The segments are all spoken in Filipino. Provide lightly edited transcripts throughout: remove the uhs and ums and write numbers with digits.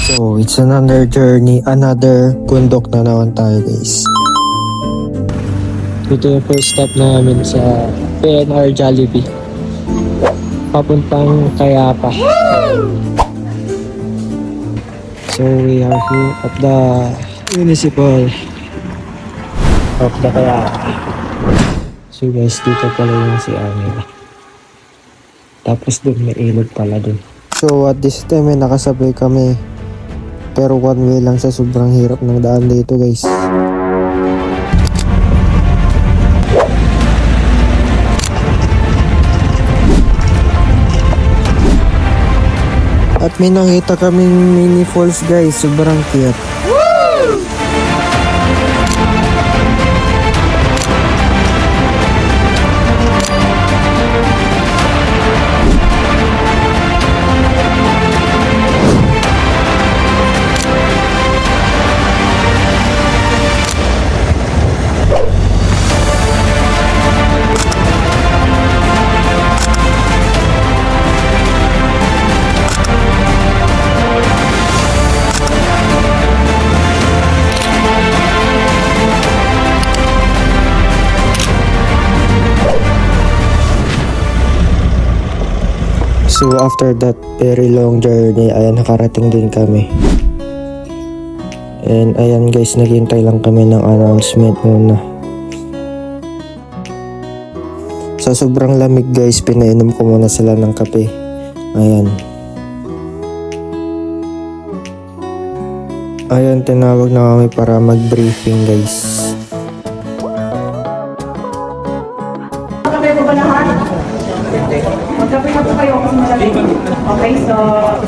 So, it's another journey, another bundok na naman tayo guys. Ito yung first stop namin sa PNR Jollibee. Papuntang Kayapa. So, we are here at the municipal of the Kayapa. So guys, dito pala yung si Amira. Tapos dun may ilog pala dun. So at this time ay nakasabay kami. Pero one way lang sa sobrang hirap ng daan dito guys. At may nakita kaming mini falls guys, sobrang cute. So after that very long journey, ayan nakarating din kami. And ayan guys, naghintay lang kami ng announcement muna. Sa sobrang lamig guys, pinainom ko muna sila ng kape. Ayan. Ayan, tinawag na kami para mag-briefing guys.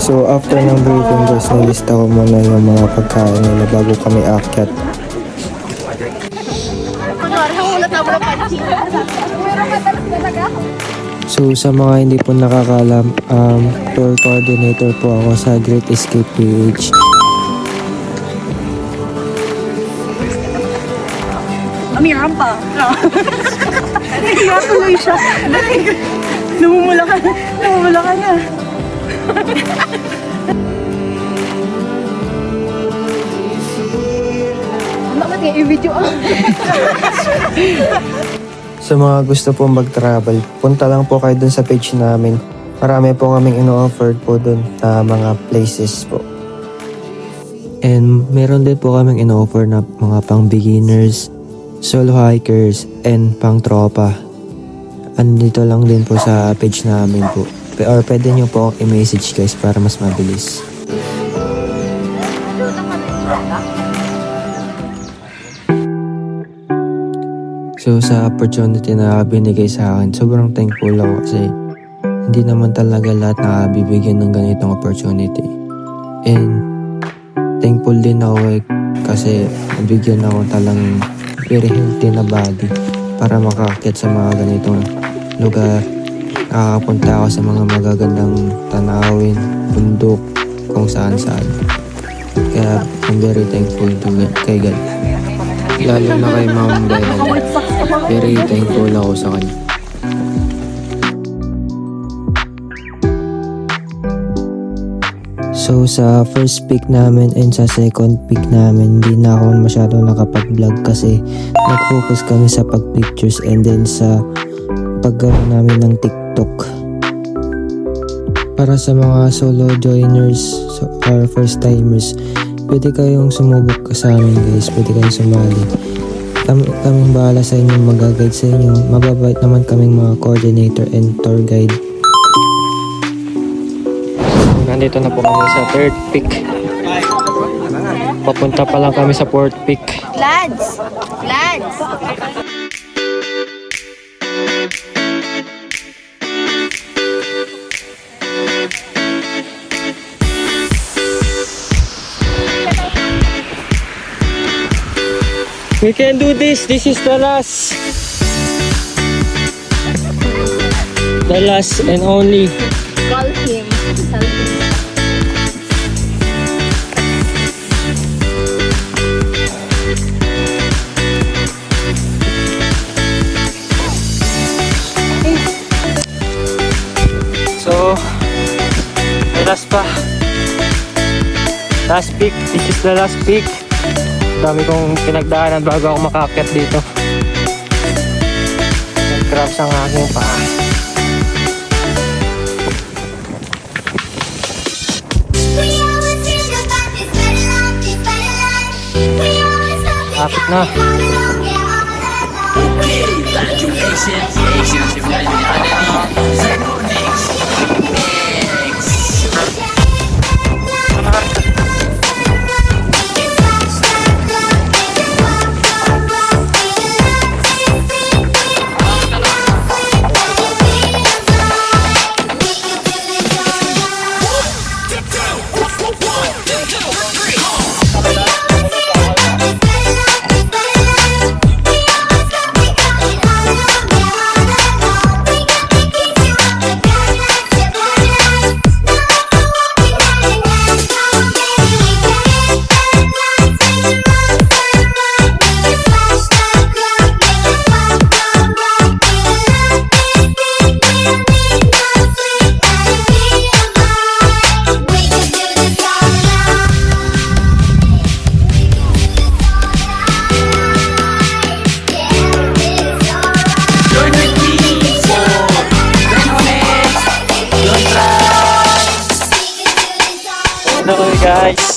So after ng briefing guys, nilista ko muna yung mga pagkain nila bago kami aakyat. So sa mga hindi po nakakalam, tour coordinator po ako sa Great Escape PH. Amiran pa. Nahiya tuloy siya. Namumula ka na. Bakit nga i-video ako? Sa mga gusto po mag-travel, punta lang po kayo dun sa page namin. Marami po kaming ino-offer po dun na mga places po. And meron din po kaming ino-offer na mga pang beginners, solo hikers, and pang tropa. Andito lang din po sa page namin po. Or pwede nyo po i-message guys para mas mabilis. So sa opportunity na binigay sa akin, sobrang thankful ako kasi hindi naman talaga lahat nakabibigyan ng ganitong opportunity. And thankful din ako kasi nabigyan ako talagang very healthy na body para makaakyat sa mga ganitong lugar. Nakakapunta ako sa mga magagandang tanawin, bundok, kung saan saan. Kaya I'm very thankful to kay God. Lalo na kay Ma'am Bella. Very thankful ako sa kanya. So sa first pick namin and sa second pick namin, hindi na ako masyado nakapag-vlog kasi nag-focus kami sa pag-pictures and then sa paggawa namin ng TikTok. Para sa mga solo joiners or first timers, pwede kayong sumubok ka sa amin guys, pwede kayong sumali. Kaming bahala sa inyo, mag-guide sa inyo. Mababait naman kaming mga coordinator and tour guide. Nandito na po kami sa third peak. Papunta pa lang kami sa fourth peak. Lads! We can do this. This is the last. The last and only. Call him. Tell him. So, may last pa. Last peak. This is the last peak. Dami kong pinagdaanan bago ako makaakyat dito. Nag-cramps ang aking paa. Kapit na. Okay guys,